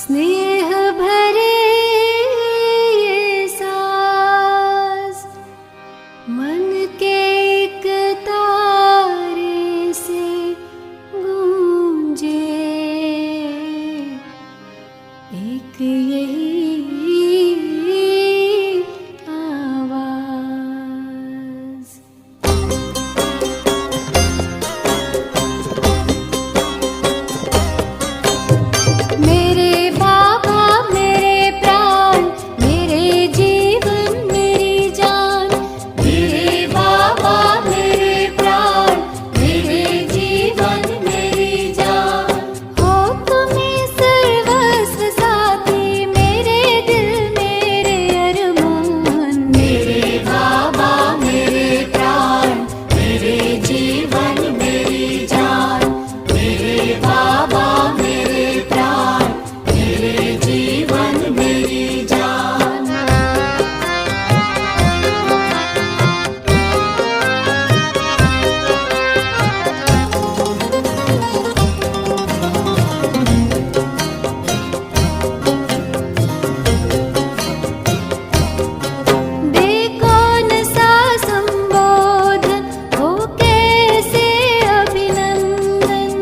स्नेह भरे ये सांस मन के एक तारे से गूंजे, एक यही आवाज। मेरे बाबा मेरे प्राण, मेरे जीवन मेरी जान। मेरे बाबा मेरे प्राण, मेरे जीवन मेरी जान। हो तुम्हें सर्वस्व साथी, मेरे दिल मेरे अरमान। मेरे बाबा मेरे प्राण, मेरे जीवन मेरी जान। मेरे बाबा मेरे प्राण, मेरे जीवन मेरी जान। दे कौन सा संबोधन, हो कैसे अभिनंदन।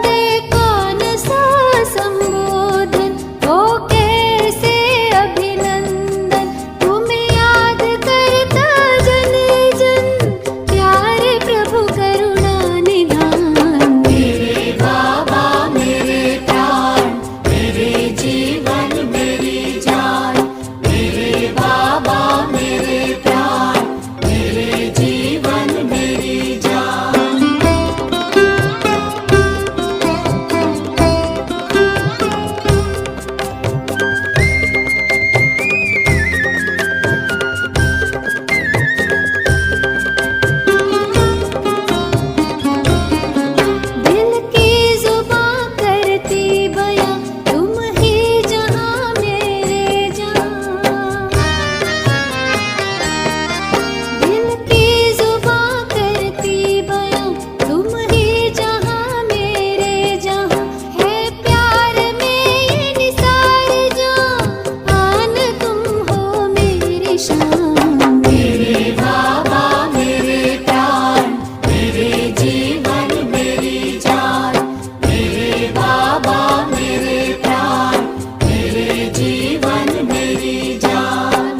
दे कौन सा संबोधन, हो कैसे अभिनंदन। तुम्हें याद करता जन जन, प्यारे प्रभु करुणा निधान। मेरे बाबा मेरे प्राण, मेरे जीवन मेरी जान। मेरे बाबा मेरे प्राण, मेरे जीवन मेरी जान। दिल की जुबां करती बयां, तुम ही जहां मेरे जहां। दिल की जुबां करती बयां, तुम ही जहां मेरे जहां। है प्यार में ये निसार जान, आन तुम हो मेरी शान। मेरे बाबा मेरे प्राण, मेरे जीवन मेरी जान। मेरे बाबा मेरे प्राण, मेरे जीवन मेरी जान।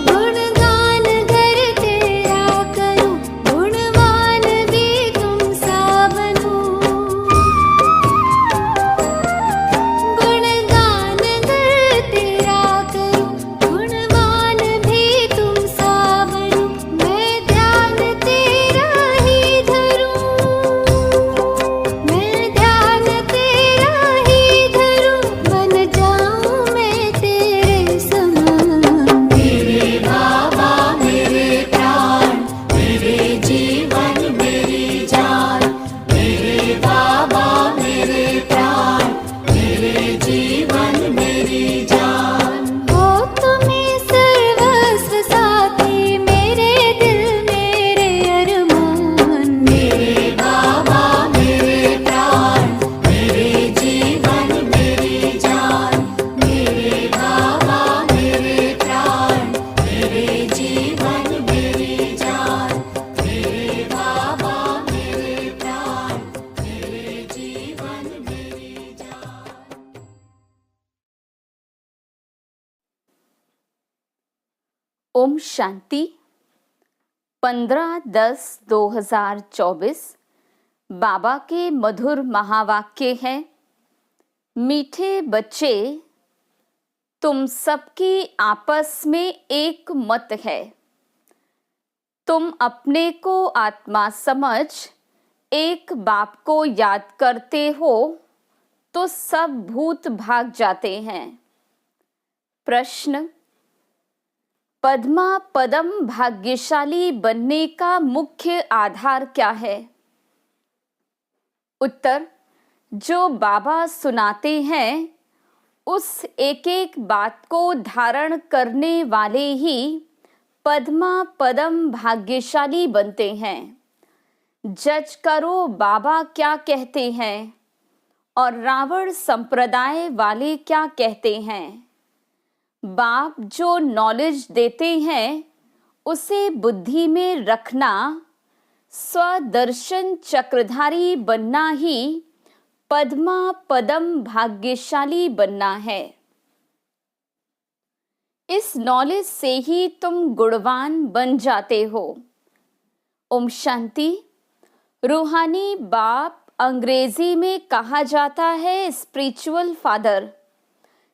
गुणगान घर तेरा करूं, गुणवान भी तुम सा बनूं। गुणगान घर तेरा करूं, गुणवान भी तुम सा बनूं। मैं ध्यान तेरा ही धरूं, मैं ध्यान तेरा ही धरूं। बन जाऊं मैं तेरे समान। मेरे बाबा मेरे प्राण, मेरे जीवन मेरी जान। मेरे बाबा मेरे प्राण, मेरे जीवन मेरी जान। हो तुम्हें सर्वस्व साथी, मेरे दिल मेरे अरमान। मेरे बाबा मेरे प्राण, मेरे जीवन मेरी जान। मेरे बाबा मेरे प्राण, मेरे जीवन मेरी जान। मेरे बाबा मेरे प्राण, मेरे जीवन मेरी जान। ओम शांति। 15/10/2024 बाबा के मधुर महावाक्य हैं। मीठे बच्चे, तुम सबकी आपस में एक मत है। तुम अपने को आत्मा समझ एक बाप को याद करते हो तो सब भूत भाग जाते हैं। प्रश्न, पद्मा पदम भाग्यशाली बनने का मुख्य आधार क्या है? उत्तर, जो बाबा सुनाते हैं उस एक एक बात को धारण करने वाले ही पद्मा पदम भाग्यशाली बनते हैं। जज करो बाबा क्या कहते हैं और रावण संप्रदाय वाले क्या कहते हैं। बाप जो नॉलेज देते हैं उसे बुद्धि में रखना, स्वदर्शन चक्रधारी बनना ही पद्मा पदम भाग्यशाली बनना है। इस नॉलेज से ही तुम गुणवान बन जाते हो। ओम शांति। रूहानी बाप अंग्रेजी में कहा जाता है स्पिरिचुअल फादर।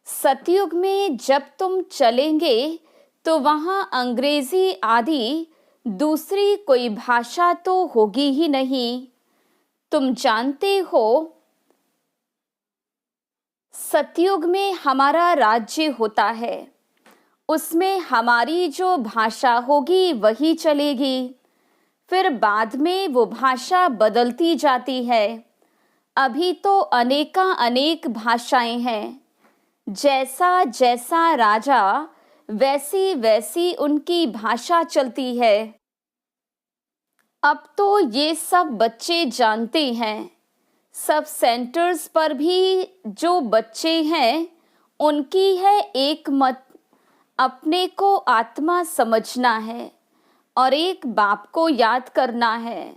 सतयुग में जब तुम चलेंगे तो वहाँ अंग्रेजी आदि दूसरी कोई भाषा तो होगी ही नहीं। तुम जानते हो सतयुग में हमारा राज्य होता है, उसमें हमारी जो भाषा होगी वही चलेगी। फिर बाद में वो भाषा बदलती जाती है। अभी तो अनेक भाषाएं हैं। जैसा जैसा राजा वैसी वैसी उनकी भाषा चलती है। अब तो ये सब बच्चे जानते हैं। सब सेंटर्स पर भी जो बच्चे हैं उनकी है एक मत, अपने को आत्मा समझना है और एक बाप को याद करना है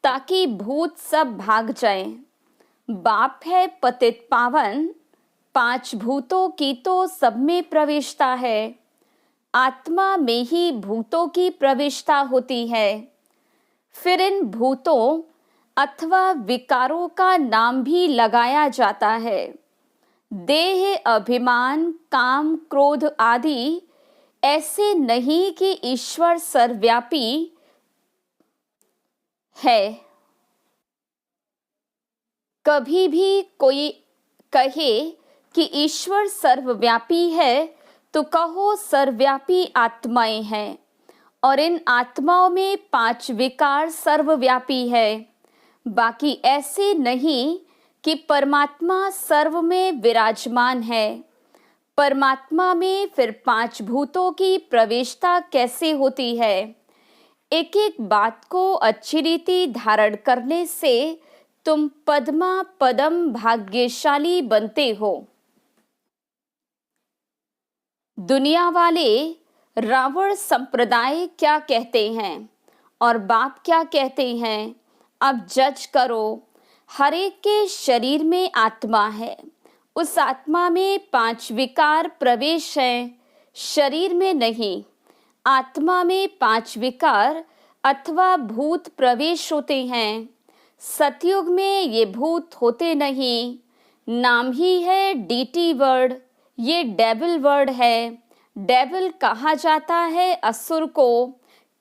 ताकि भूत सब भाग जाएं। बाप है पतित पावन, 5 भूतों की तो सब में प्रवेशता है। आत्मा में ही भूतों की प्रवेशता होती है। फिर इन भूतों अथवा विकारों का नाम भी लगाया जाता है। देह, अभिमान, काम, क्रोध आदि ऐसे नहीं कि ईश्वर सर्वव्यापी है। कभी भी कोई कहे कि ईश्वर सर्वव्यापी है तो कहो सर्वव्यापी आत्माएं हैं और इन आत्माओं में 5 विकार सर्वव्यापी है। बाकी ऐसे नहीं कि परमात्मा सर्व में विराजमान है। परमात्मा में फिर 5 भूतों की प्रवेशता कैसे होती है? एक एक बात को अच्छी रीति धारण करने से तुम पद्मा पदम भाग्यशाली बनते हो। दुनिया वाले रावण संप्रदाय क्या कहते हैं और बाप क्या कहते हैं? अब जज करो। हर एक के शरीर में आत्मा है। उस आत्मा में 5 विकार प्रवेश हैं, शरीर में नहीं। आत्मा में 5 विकार अथवा भूत प्रवेश होते हैं। सतयुग में ये भूत होते नहीं। नाम ही है डीटी वर्ड। ये डेविल वर्ड है। डेविल कहा जाता है असुर को।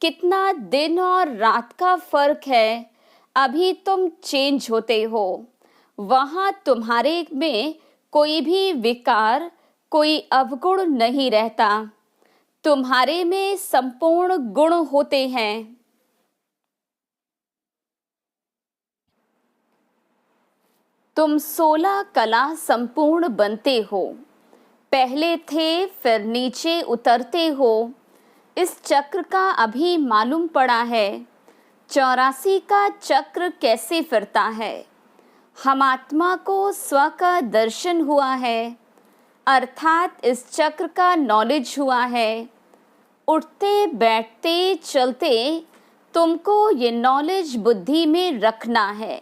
कितना दिन और रात का फर्क है। अभी तुम चेंज होते हो। वहाँ तुम्हारे में कोई भी विकार, कोई अवगुण नहीं रहता। तुम्हारे में संपूर्ण गुण होते हैं। तुम 16 कला संपूर्ण बनते हो। पहले थे फिर नीचे उतरते हो। इस चक्र का अभी मालूम पड़ा है। 84 का चक्र कैसे फिरता है। हम आत्मा को स्व का दर्शन हुआ है, अर्थात इस चक्र का नॉलेज हुआ है। उठते बैठते चलते तुमको ये नॉलेज बुद्धि में रखना है।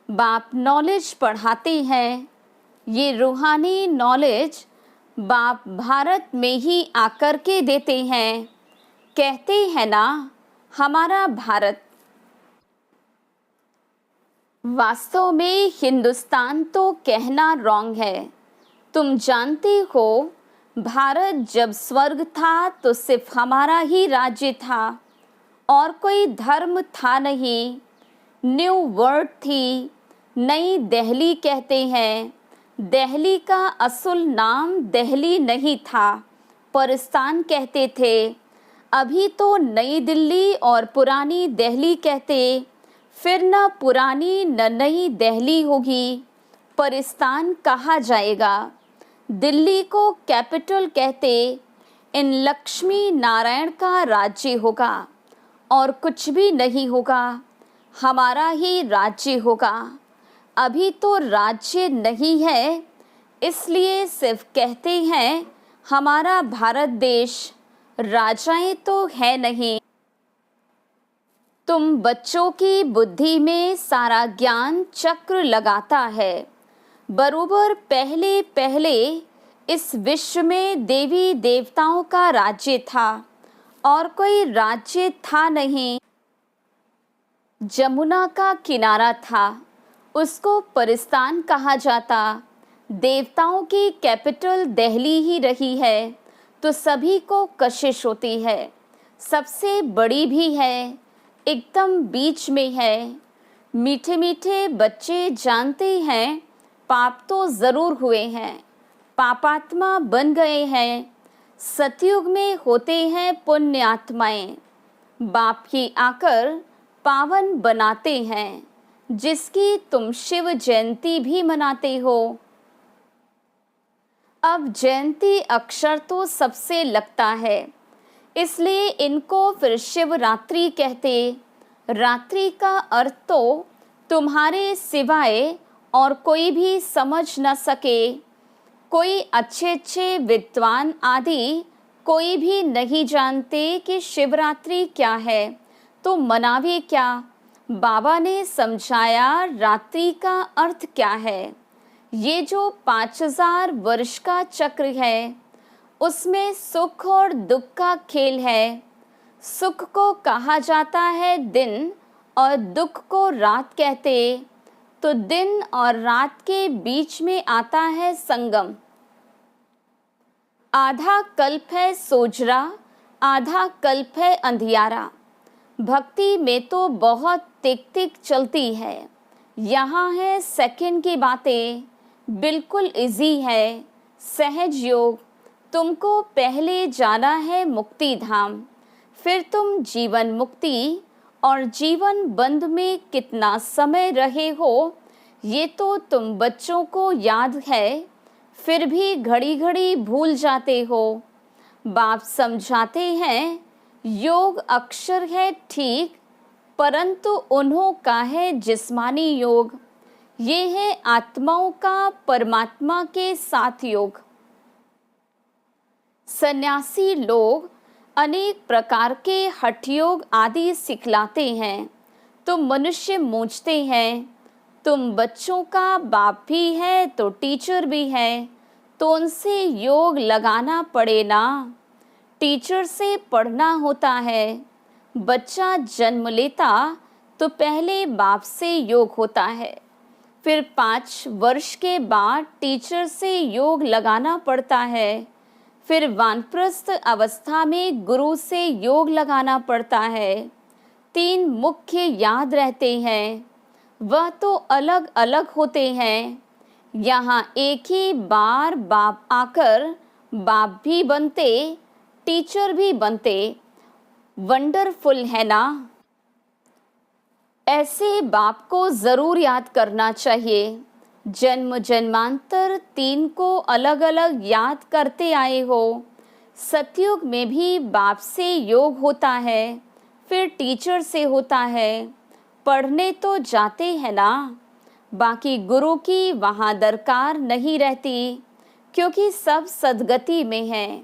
बाप नॉलेज पढ़ाते हैं। ये रूहानी नॉलेज बाप भारत में ही आकर के देते हैं। कहते हैं ना हमारा भारत। वास्तव में हिंदुस्तान तो कहना रॉन्ग है। तुम जानते हो भारत जब स्वर्ग था तो सिर्फ हमारा ही राज्य था और कोई धर्म था नहीं। न्यू वर्ल्ड थी, नई दिल्ली कहते हैं। दिल्ली का असुल नाम दिल्ली नहीं था, परिस्तान कहते थे। अभी तो नई दिल्ली और पुरानी दिल्ली कहते, फिर न पुरानी न नई दिल्ली होगी, परिस्तान कहा जाएगा। दिल्ली को कैपिटल कहते, इन लक्ष्मी नारायण का राज्य होगा और कुछ भी नहीं होगा, हमारा ही राज्य होगा। अभी तो राज्य नहीं है, इसलिए सिर्फ कहते हैं हमारा भारत देश, राजाएं तो है नहीं। तुम बच्चों की बुद्धि में सारा ज्ञान चक्र लगाता है। बरोबर पहले पहले इस विश्व में देवी देवताओं का राज्य था और कोई राज्य था नहीं। जमुना का किनारा था, उसको परिस्तान कहा जाता। देवताओं की कैपिटल दिल्ली ही रही है तो सभी को कशिश होती है। सबसे बड़ी भी है, एकदम बीच में है। मीठे मीठे बच्चे जानते हैं पाप तो ज़रूर हुए हैं, पापात्मा बन गए हैं। सतयुग में होते हैं पुण्य आत्माएं, बाप ही आकर पावन बनाते हैं, जिसकी तुम शिव जयंती भी मनाते हो। अब जयंती अक्षर तो सबसे लगता है, इसलिए इनको फिर शिवरात्रि कहते। रात्रि का अर्थ तो तुम्हारे सिवाय और कोई भी समझ न सके। कोई अच्छे विद्वान आदि कोई भी नहीं जानते कि शिवरात्रि क्या है, तो मनावे क्या। बाबा ने समझाया रात्रि का अर्थ क्या है। ये जो 5000 वर्ष का चक्र है, उसमें सुख और दुख का खेल है। सुख को कहा जाता है दिन और दुख को रात कहते, तो दिन और रात के बीच में आता है संगम। आधा कल्प है सोजरा, आधा कल्प है अंधियारा। भक्ति में तो बहुत तिक तिक चलती है। यहाँ है सेकंड की बातें, बिल्कुल इजी है, सहज योग। तुमको पहले जाना है मुक्ति धाम, फिर तुम जीवन मुक्ति और जीवन बंध में कितना समय रहे हो, ये तो तुम बच्चों को याद है, फिर भी घड़ी घड़ी भूल जाते हो। बाप समझाते हैं योग अक्षर है ठीक, परंतु उन्हों का है जिस्मानी योग। ये है आत्माओं का परमात्मा के साथ योग। सन्यासी लोग अनेक प्रकार के हठ योग आदि सिखलाते हैं, तो मनुष्य मूझते हैं तुम बच्चों का बाप भी है तो टीचर भी है, तो उनसे योग लगाना पड़े ना। टीचर से पढ़ना होता है। बच्चा जन्म लेता तो पहले बाप से योग होता है, फिर 5 वर्ष के बाद टीचर से योग लगाना पड़ता है, फिर वानप्रस्थ अवस्था में गुरु से योग लगाना पड़ता है। 3 मुख्य याद रहते हैं, वह तो अलग अलग होते हैं। यहाँ एक ही बार बाप आकर बाप भी बनते, टीचर भी बनते। वंडरफुल है ना। ऐसे बाप को ज़रूर याद करना चाहिए। जन्म जन्मांतर 3 को अलग अलग याद करते आए हो। सतयुग में भी बाप से योग होता है, फिर टीचर से होता है। पढ़ने तो जाते हैं ना, बाकी गुरु की वहाँ दरकार नहीं रहती, क्योंकि सब सदगति में है।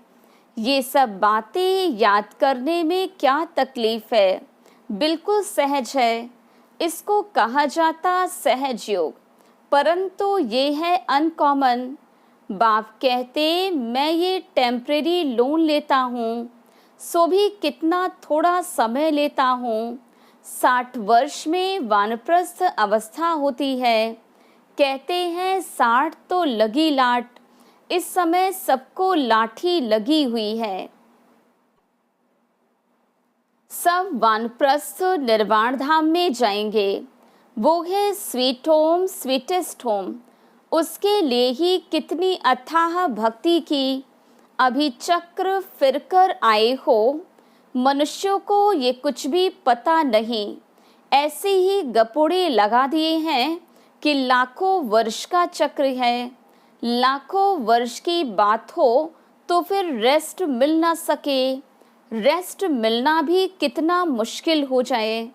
ये सब बातें याद करने में क्या तकलीफ है, बिल्कुल सहज है। इसको कहा जाता सहज योग, परंतु ये है अनकॉमन। बाप कहते मैं ये टेम्परेरी लोन लेता हूँ, सो भी कितना थोड़ा समय लेता हूँ। 60 वर्ष में वानप्रस्थ अवस्था होती है। कहते हैं 60 तो लगी लाट, इस समय सबको लाठी लगी हुई है। सब वानप्रस्थ निर्वाण धाम में जाएंगे, वो है स्वीट होम, स्वीटेस्ट होम। उसके लिए ही कितनी अथाह भक्ति की। अभी चक्र फिरकर आए हो, मनुष्यों को ये कुछ भी पता नहीं, ऐसे ही गपोड़े लगा दिए हैं कि लाखों वर्ष का चक्र है। लाखों वर्ष की बात हो तो फिर रेस्ट मिल ना सके, रेस्ट मिलना भी कितना मुश्किल हो जाए।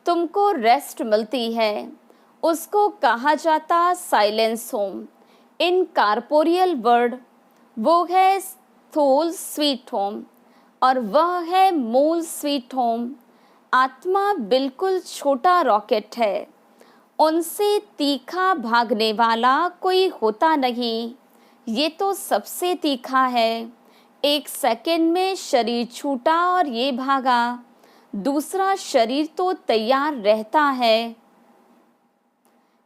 तुमको रेस्ट मिलती है, उसको कहा जाता साइलेंस होम इन कारपोरियल वर्ड। वो है स्थूल स्वीट होम और वह है मूल स्वीट होम। आत्मा बिल्कुल छोटा रॉकेट है, उनसे तीखा भागने वाला कोई होता नहीं। ये तो सबसे तीखा है। 1 सेकंड में शरीर छूटा और ये भागा, दूसरा शरीर तो तैयार रहता है।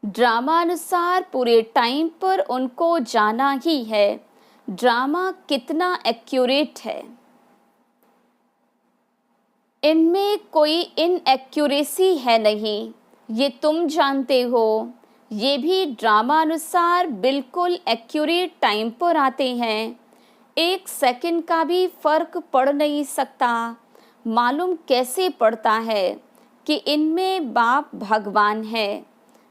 ड्रामा अनुसार पूरे टाइम पर उनको जाना ही है। ड्रामा कितना एक्यूरेट है, इनमें कोई इनएक्यूरेसी है नहीं, ये तुम जानते हो। ये भी ड्रामा अनुसार बिल्कुल एक्यूरेट टाइम पर आते हैं। 1 सेकंड का भी फर्क पड़ नहीं सकता। मालूम कैसे पड़ता है कि इनमें बाप भगवान है।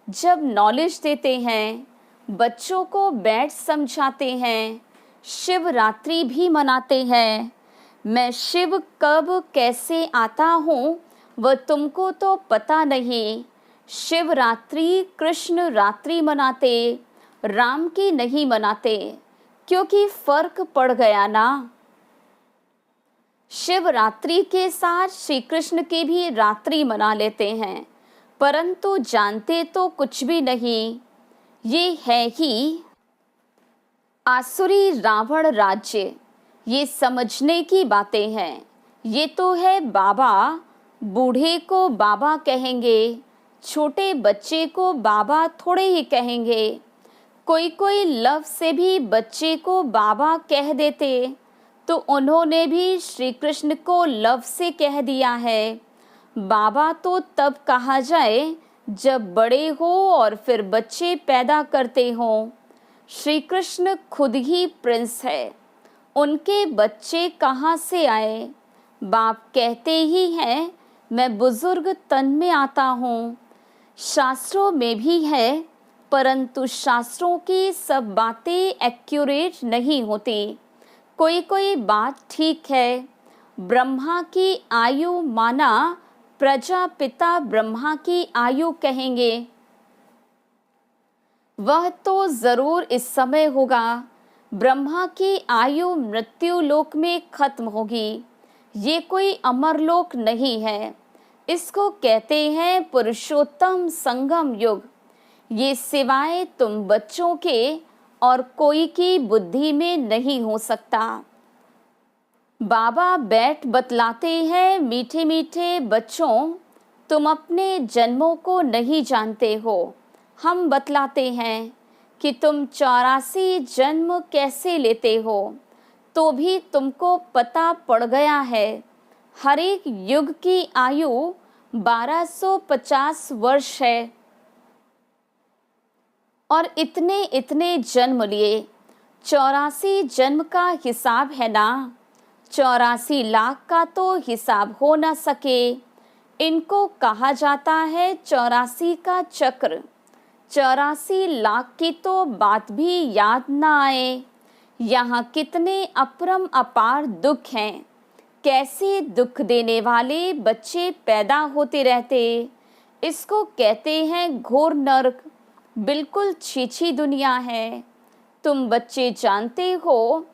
जब नॉलेज देते हैं, बच्चों को बैठ समझाते हैं, शिवरात्रि भी मनाते हैं। मैं शिव कब कैसे आता हूँ वह तुमको तो पता नहीं। शिवरात्रि कृष्ण रात्रि मनाते, राम की नहीं मनाते, क्योंकि फर्क पड़ गया ना। शिवरात्रि के साथ श्री कृष्ण की भी रात्रि मना लेते हैं, परंतु जानते तो कुछ भी नहीं। ये है ही आसुरी रावण राज्य। ये समझने की बातें हैं। ये तो है बाबा, बूढ़े को बाबा कहेंगे, छोटे बच्चे को बाबा थोड़े ही कहेंगे। कोई कोई लव से भी बच्चे को बाबा कह देते, तो उन्होंने भी श्री कृष्ण को लव से कह दिया है। बाबा तो तब कहा जाए जब बड़े हो और फिर बच्चे पैदा करते हों। श्री कृष्ण खुद ही प्रिंस है, उनके बच्चे कहाँ से आए? बाप कहते ही हैं मैं बुजुर्ग तन में आता हूँ। शास्त्रों में भी है, परंतु शास्त्रों की सब बातें एक्यूरेट नहीं होती। कोई कोई बात ठीक है। ब्रह्मा की आयु माना प्रजापिता ब्रह्मा की आयु कहेंगे, वह तो जरूर इस समय होगा। ब्रह्मा की आयु मृत्यु लोक में खत्म होगी। ये कोई अमर लोक नहीं है। इसको कहते हैं पुरुषोत्तम संगम युग। ये सिवाय तुम बच्चों के और कोई की बुद्धि में नहीं हो सकता। बाबा बैठ बतलाते हैं, मीठे मीठे बच्चों, तुम अपने जन्मों को नहीं जानते हो। हम बतलाते हैं कि तुम 84 जन्म कैसे लेते हो, तो भी तुमको पता पड़ गया है। हर एक युग की आयु 1250 वर्ष है और इतने इतने जन्म लिए। 84 जन्म का हिसाब है ना, 84 लाख का तो हिसाब हो ना सके। इनको कहा जाता है 84 का चक्र। 84 लाख की तो बात भी याद ना आए। यहाँ कितने अपरम अपार दुख हैं। कैसे दुख देने वाले बच्चे पैदा होते रहते। इसको कहते हैं घोर नरक। बिल्कुल छीछी दुनिया है। तुम बच्चे जानते हो,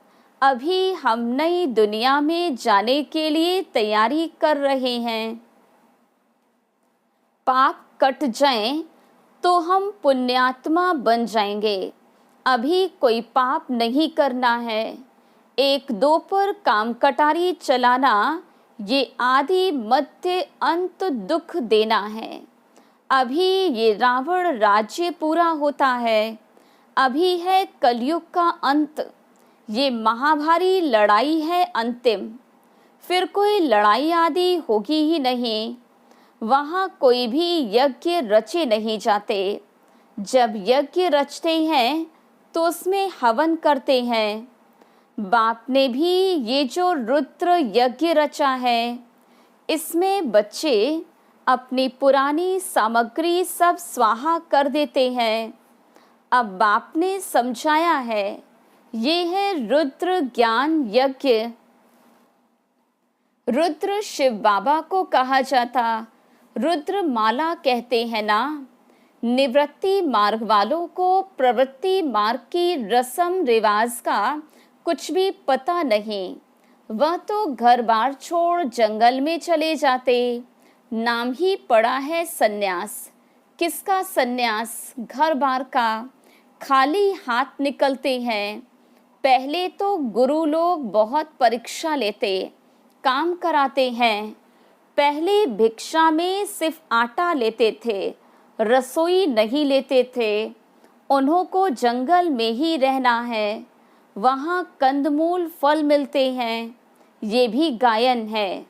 अभी हम नई दुनिया में जाने के लिए तैयारी कर रहे हैं। पाप कट जाएं तो हम पुण्यात्मा बन जाएंगे। अभी कोई पाप नहीं करना है। 1-2 पर काम कटारी चलाना, ये आदि मध्य अंत दुख देना है। अभी ये रावण राज्य पूरा होता है। अभी है कलयुग का अंत। ये महाभारी लड़ाई है अंतिम। फिर कोई लड़ाई आदि होगी ही नहीं। वहाँ कोई भी यज्ञ रचे नहीं जाते। जब यज्ञ रचते हैं तो उसमें हवन करते हैं। बाप ने भी ये जो रुद्र यज्ञ रचा है, इसमें बच्चे अपनी पुरानी सामग्री सब स्वाहा कर देते हैं। अब बाप ने समझाया है, ये है रुद्र ज्ञान यज्ञ। रुद्र शिव बाबा को कहा जाता, रुद्र माला कहते हैं ना। निवृत्ति मार्ग वालों को प्रवृत्ति मार्ग की रस्म रिवाज का कुछ भी पता नहीं। वह तो घर बार छोड़ जंगल में चले जाते। नाम ही पड़ा है सन्यास। किसका सन्यास? घर बार का। खाली हाथ निकलते हैं। पहले तो गुरु लोग बहुत परीक्षा लेते, काम कराते हैं। पहले भिक्षा में सिर्फ आटा लेते थे, रसोई नहीं लेते थे। उन्हों को जंगल में ही रहना है, वहाँ कंदमूल फल मिलते हैं। ये भी गायन है।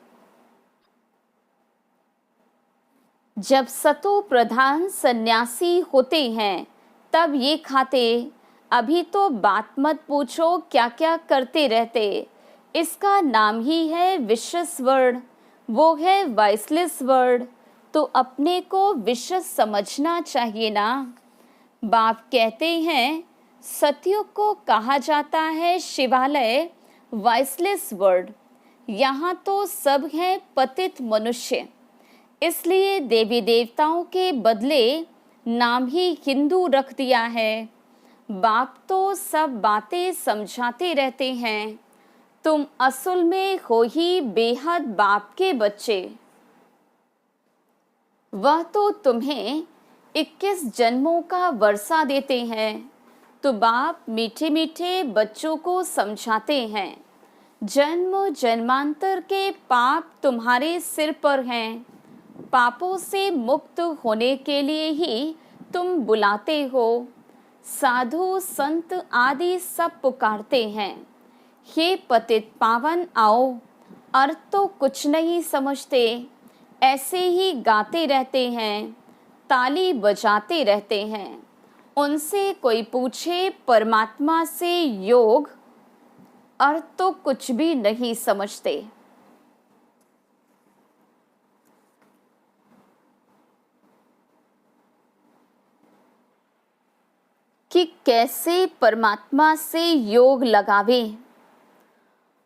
जब सतो प्रधान सन्यासी होते हैं तब ये खाते। अभी तो बात मत पूछो क्या क्या करते रहते। इसका नाम ही है विशेष वर्ड, वो है वॉइसलेस वर्ड। तो अपने को विशेष समझना चाहिए ना। बाप कहते हैं सतयुग को कहा जाता है शिवालय, वॉइसलेस वर्ड। यहाँ तो सब हैं पतित मनुष्य, इसलिए देवी देवताओं के बदले नाम ही हिंदू रख दिया है। बाप तो सब बातें समझाते रहते हैं। तुम असल में हो ही बेहद बाप के बच्चे। वह तो तुम्हें 21 जन्मों का वर्षा देते हैं। तो बाप मीठे मीठे बच्चों को समझाते हैं, जन्म जन्मांतर के पाप तुम्हारे सिर पर हैं। पापों से मुक्त होने के लिए ही तुम बुलाते हो। साधु संत आदि सब पुकारते हैं, हे पतित पावन आओ। अर्थ तो कुछ नहीं समझते, ऐसे ही गाते रहते हैं, ताली बजाते रहते हैं। उनसे कोई पूछे परमात्मा से योग, अर्थ तो कुछ भी नहीं समझते। कि कैसे परमात्मा से योग लगावे,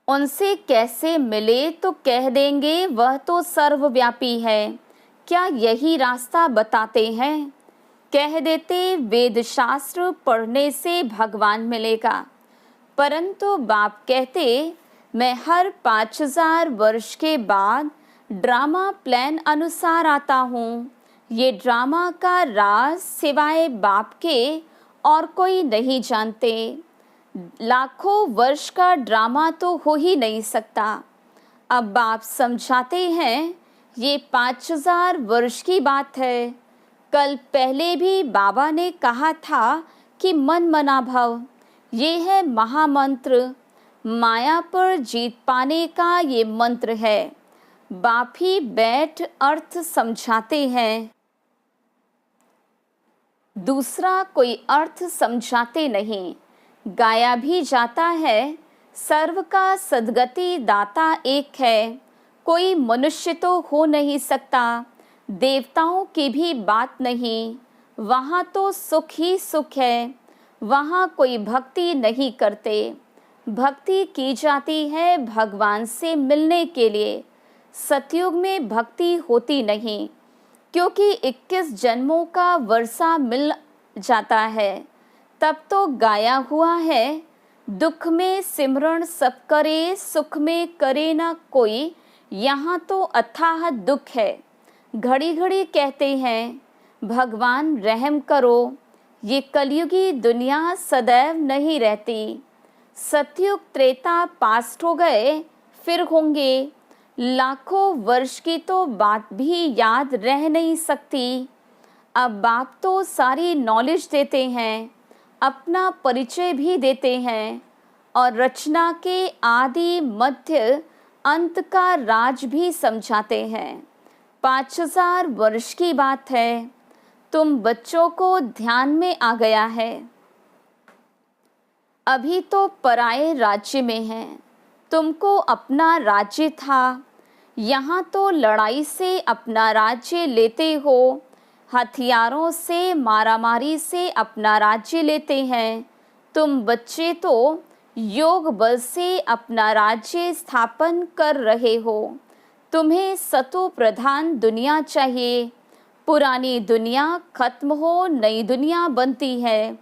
उनसे कैसे मिले तो कह देंगे वह तो सर्वव्यापी है। क्या यही रास्ता बताते हैं? कह देते वेद शास्त्र पढ़ने से भगवान मिलेगा, परंतु बाप कहते मैं हर 5000 वर्ष के बाद ड्रामा प्लान अनुसार आता हूँ। ये ड्रामा का राज सिवाय बाप के और कोई नहीं जानते। लाखों वर्ष का ड्रामा तो हो ही नहीं सकता। अब बाप समझाते हैं ये 5000 वर्ष की बात है। कल पहले भी बाबा ने कहा था कि मन मना भव, ये है महामंत्र। माया पर जीत पाने का ये मंत्र है। बाप ही बैठ अर्थ समझाते हैं, दूसरा कोई अर्थ समझाते नहीं। गाया भी जाता है सर्व का सद्गति दाता एक है, कोई मनुष्य तो हो नहीं सकता। देवताओं की भी बात नहीं, वहाँ तो सुख ही सुख है। वहाँ कोई भक्ति नहीं करते। भक्ति की जाती है भगवान से मिलने के लिए। सतयुग में भक्ति होती नहीं, क्योंकि 21 जन्मों का वर्षा मिल जाता है। तब तो गाया हुआ है, दुख में सिमरण सब करे, सुख में करे ना कोई। यहाँ तो अथाह दुख है। घड़ी घड़ी कहते हैं भगवान रहम करो। ये कलयुगी दुनिया सदैव नहीं रहती। सतयुग त्रेता पास्ट हो गए, फिर होंगे। लाखों वर्ष की तो बात भी याद रह नहीं सकती। अब बाप तो सारी नॉलेज देते हैं, अपना परिचय भी देते हैं और रचना के आदि मध्य अंत का राज भी समझाते हैं। 5000 वर्ष की बात है। तुम बच्चों को ध्यान में आ गया है। अभी तो पराये राज्य में हैं, तुमको अपना राज्य था। यहाँ तो लड़ाई से अपना राज्य लेते हो, हथियारों से मारामारी से अपना राज्य लेते हैं। तुम बच्चे तो योग बल से अपना राज्य स्थापन कर रहे हो। तुम्हें सतो प्रधान दुनिया चाहिए। पुरानी दुनिया खत्म हो, नई दुनिया बनती है।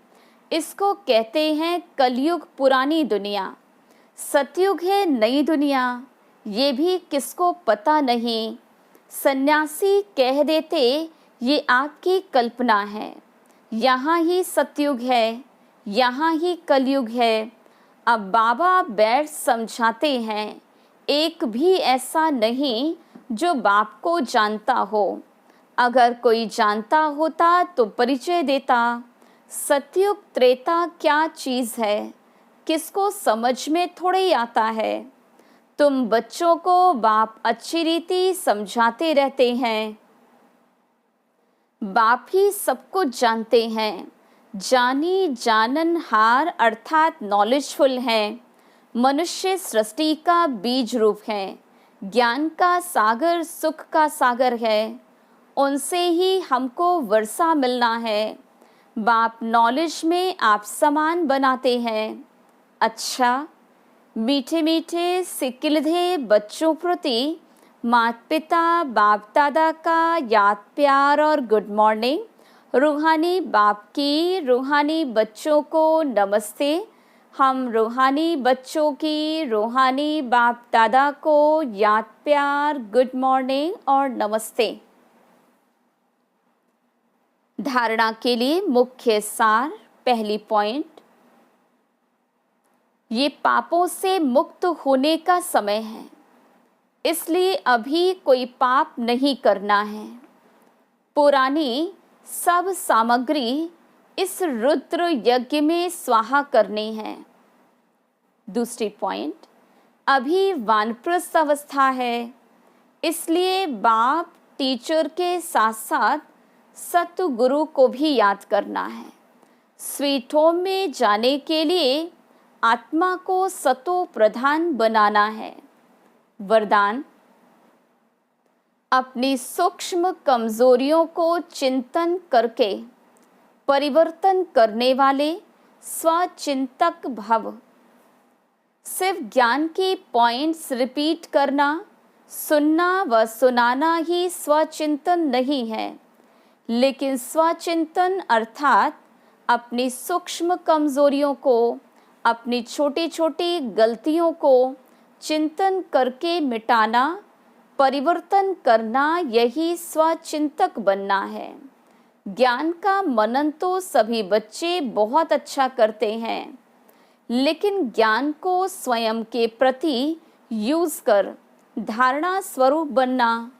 इसको कहते हैं कलयुग पुरानी दुनिया, सतयुग है नई दुनिया। ये भी किसको पता नहीं। सन्यासी कह देते ये आपकी कल्पना है। यहाँ ही सतयुग है, यहाँ ही कलयुग है। अब बाबा बैठ समझाते हैं, एक भी ऐसा नहीं जो बाप को जानता हो। अगर कोई जानता होता तो परिचय देता। सतयुग त्रेता क्या चीज़ है, किसको समझ में थोड़े आता है। तुम बच्चों को बाप अच्छी रीति समझाते रहते हैं। बाप ही सब कुछ जानते हैं। जानी जाननहार अर्थात नॉलेजफुल हैं। मनुष्य सृष्टि का बीज रूप है, ज्ञान का सागर, सुख का सागर है। उनसे ही हमको वर्षा मिलना है। बाप नॉलेज में आप समान बनाते हैं। अच्छा, मीठे मीठे सिकिलधे बच्चों प्रति माता पिता बाप दादा का याद प्यार और गुड मॉर्निंग। रूहानी बाप की रूहानी बच्चों को नमस्ते। हम रूहानी बच्चों की रूहानी बाप दादा को याद प्यार, गुड मॉर्निंग और नमस्ते। धारणा के लिए मुख्य सार, पहली पॉइंट, ये पापों से मुक्त होने का समय है, इसलिए अभी कोई पाप नहीं करना है। पुरानी सब सामग्री इस रुद्र यज्ञ में स्वाहा करनी है। दूसरी पॉइंट, अभी वानप्रस्थ अवस्था है, इसलिए बाप टीचर के साथ साथ सतगुरु को भी याद करना है। स्वीट होम में जाने के लिए आत्मा को सतो प्रधान बनाना है। वरदान, अपनी सूक्ष्म कमजोरियों को चिंतन करके परिवर्तन करने वाले स्वचिंतक भव। सिर्फ ज्ञान के पॉइंट्स रिपीट करना, सुनना व सुनाना ही स्वचिंतन नहीं है, लेकिन स्वचिंतन अर्थात अपनी सूक्ष्म कमजोरियों को, अपनी छोटी छोटी गलतियों को चिंतन करके मिटाना, परिवर्तन करना, यही स्वचिंतक बनना है। ज्ञान का मनन तो सभी बच्चे बहुत अच्छा करते हैं, लेकिन ज्ञान को स्वयं के प्रति यूज कर धारणा स्वरूप बनना,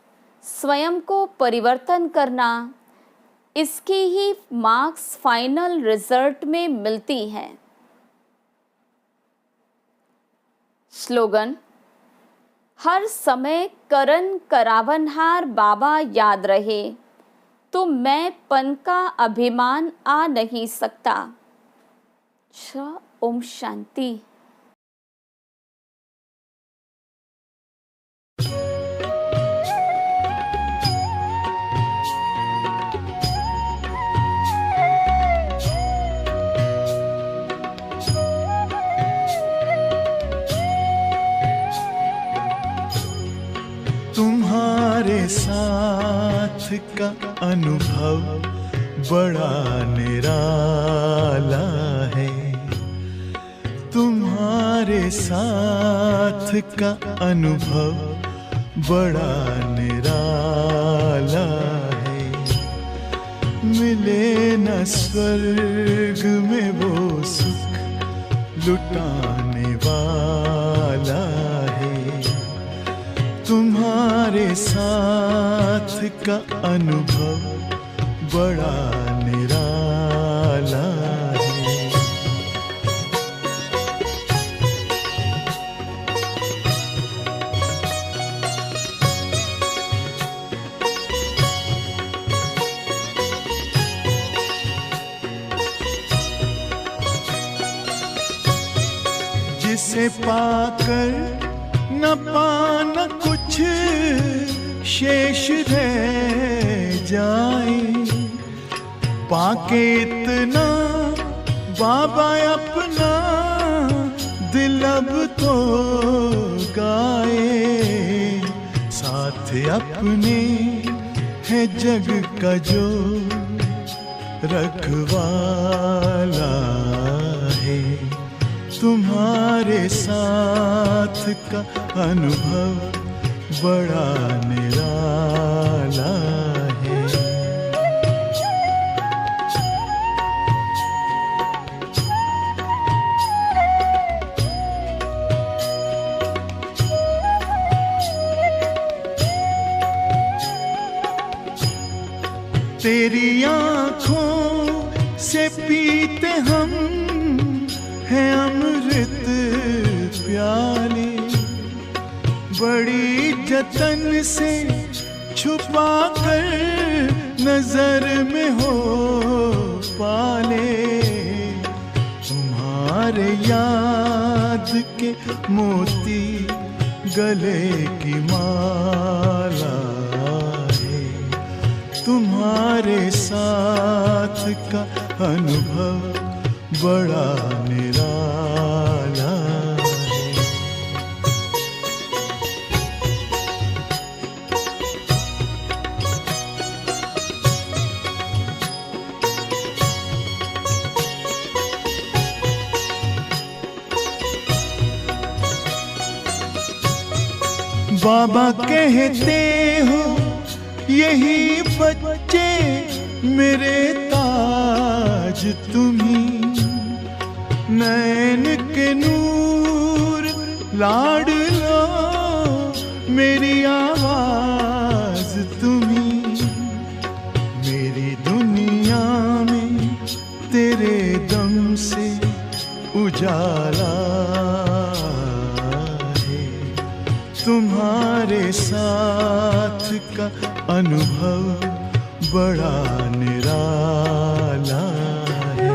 स्वयं को परिवर्तन करना, इसकी ही मार्क्स फाइनल रिजल्ट में मिलती हैं। स्लोगन, हर समय करन करावनहार बाबा याद रहे तो मैं पन का अभिमान आ नहीं सकता। ओम शांति। तुम्हारे साथ का अनुभव बड़ा निराला है। तुम्हारे साथ का अनुभव बड़ा निराला है। मिले न स्वर्ग में वो सुख लुटाने वाला है। तुम्हारे साथ का अनुभव बड़ा निराला है। जिसे पाकर न पाना कुछ कुछ शेष रह जाए, पाके इतना बाबा अपना दिल अब तो गाए। साथ अपने है जग का जो रखवाला है, तुम्हारे साथ का अनुभव बड़ा निराला है। तेरी आँखों से पीते हम हैं अमृत प्याले, बड़ी जतन से छुपा कर नजर में हो पाले। तुम्हारे याद के मोती गले की माला है, तुम्हारे साथ का अनुभव बड़ा निराला है। बाबा कहते हो यही बच्चे मेरे ताज तुम्ही, नैन के नूर लाड लो मेरी आवाज तुम्ही। मेरी दुनिया में तेरे दम से उजाला है, तुम्हारे साथ का अनुभव बड़ा निराला है।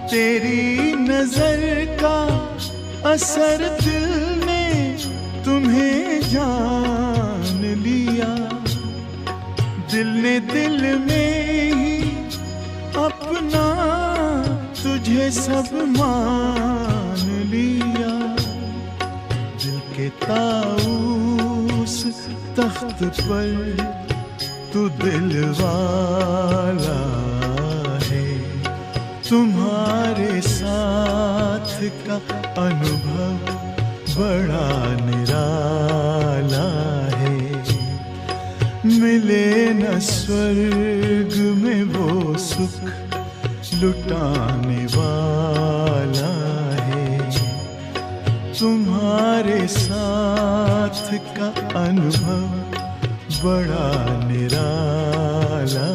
तेरी नजर का असर दिल ने तुम्हें जान लिया, दिल ने दिल में ही अपना तुझे सब मान लिया। दिल के ताऊस तख्त पर तू दिल वाला है, तुम्हारे साथ का अनुभव बड़ा निराला है। मिले न स्वर्ग में वो सुख लुटाने वाला है, तुम्हारे साथ का अनुभव बड़ा निराला